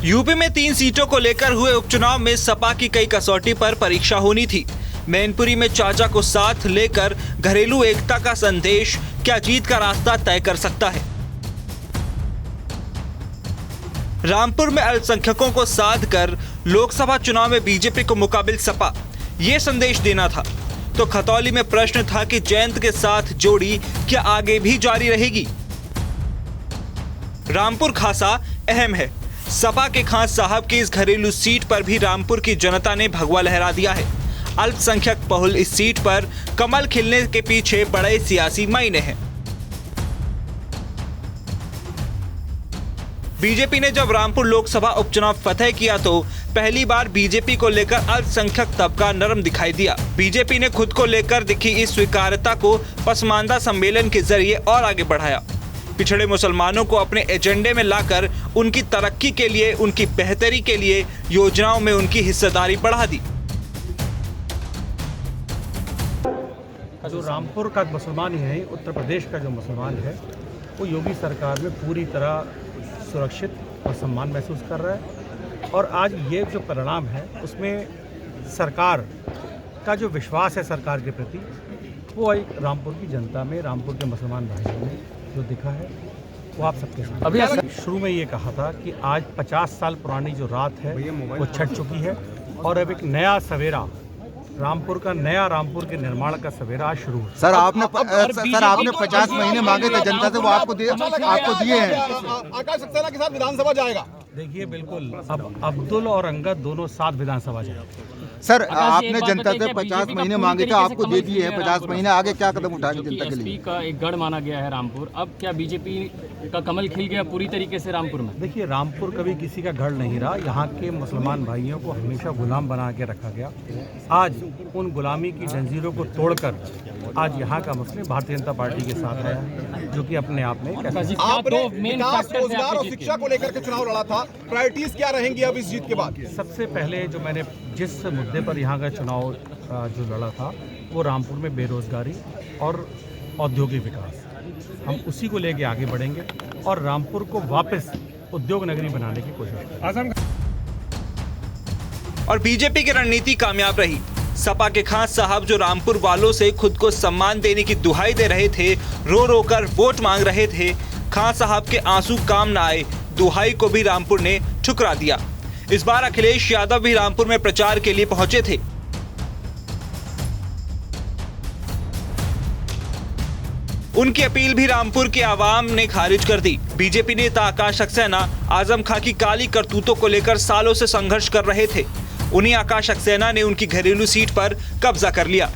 UP में 3 सीटों को लेकर हुए उपचुनाव में सपा की कई कसौटी पर परीक्षा होनी थी। मैनपुरी में चाचा को साथ लेकर घरेलू एकता का संदेश क्या जीत का रास्ता तय कर सकता है। रामपुर में अल्पसंख्यकों को साध कर लोकसभा चुनाव में बीजेपी को मुकाबिल सपा, ये संदेश देना था। तो खतौली में प्रश्न था कि जयंत के साथ जोड़ी क्या आगे भी जारी रहेगी। रामपुर खासा अहम है। सपा के खान साहब की इस घरेलू सीट पर भी रामपुर की जनता ने भगवा लहरा दिया है। अल्पसंख्यक बहुल इस सीट पर कमल खिलने के पीछे बड़े सियासी मायने हैं। बीजेपी ने जब रामपुर लोकसभा उपचुनाव फतेह किया तो पहली बार बीजेपी को लेकर अल्पसंख्यक तबका नरम दिखाई दिया। बीजेपी ने खुद को लेकर दिखी इस स्वीकार्यता को पसमानदा सम्मेलन के जरिए और आगे बढ़ाया। पिछड़े मुसलमानों को अपने एजेंडे में लाकर उनकी तरक्की के लिए, उनकी बेहतरी के लिए योजनाओं में उनकी हिस्सेदारी बढ़ा दी। जो रामपुर का मुसलमान है, उत्तर प्रदेश का जो मुसलमान है, वो योगी सरकार में पूरी तरह सुरक्षित और सम्मान महसूस कर रहा है। और आज ये जो परिणाम है उसमें सरकार का जो विश्वास है सरकार के प्रति, वो रामपुर की जनता में, रामपुर के मुसलमान भाइयों में जो दिखा है वो आप सबके साथ। अभी शुरू में ये कहा था कि आज 50 साल पुरानी जो रात है वो छट चुकी है और अब एक नया सवेरा, रामपुर का नया रामपुर के निर्माण का सवेरा आज शुरू है। सर आपने 50 महीने मांगे थे जनता से, वो आपको दिए हैं। आकाश सक्सेना के साथ विधानसभा जाएगा। देखिए बिल्कुल, अब अब्दुल और अंगद दोनों साथ विधानसभा जाएंगे। सर आपने जनता से 50 महीने मांगे थे, आपको दे दिए हैं 50 महीने, आगे क्या कदम उठाएंगे जनता के लिए? का एक गढ़ माना गया है रामपुर, अब क्या बीजेपी का कमल खिल गया पूरी तरीके से रामपुर में? देखिए, रामपुर कभी किसी का गढ़ नहीं रहा। यहाँ के मुसलमान भाइयों को हमेशा गुलाम बना के रखा गया। आज उन गुलामी की जंजीरों को तोड़कर आज यहाँ का मुस्लिम भारतीय जनता पार्टी के साथ आया, जो कि अपने आप में आपने विकास, रोजगार और शिक्षा को लेकर के चुनाव लड़ा था। प्रायोरिटीज क्या रहेंगी अब इस जीत के बाद? सबसे पहले जो मैंने जिस मुद्दे पर यहाँ का चुनाव जो लड़ा था वो रामपुर में बेरोजगारी और औद्योगिक विकास, हम उसी को लेके आगे बढ़ेंगे और रामपुर को वापस उद्योग नगरी बनाने की कोशिश करेंगे। और बीजेपी की रणनीति कामयाब रही। सपा के खान साहब जो रामपुर वालों से खुद को सम्मान देने की दुहाई दे रहे थे, रो रो कर वोट मांग रहे थे, खान साहब के आंसू काम न आए, दुहाई को भी रामपुर ने ठुकरा दिया। इस बार अखिलेश यादव भी रामपुर में प्रचार के लिए पहुंचे थे। उनकी अपील भी रामपुर के आवाम ने खारिज कर दी। बीजेपी नेता आकाश सक्सेना आजम खां की काली करतूतों को लेकर सालों से संघर्ष कर रहे थे। उन्हीं आकाश सक्सेना ने उनकी घरेलू सीट पर कब्जा कर लिया।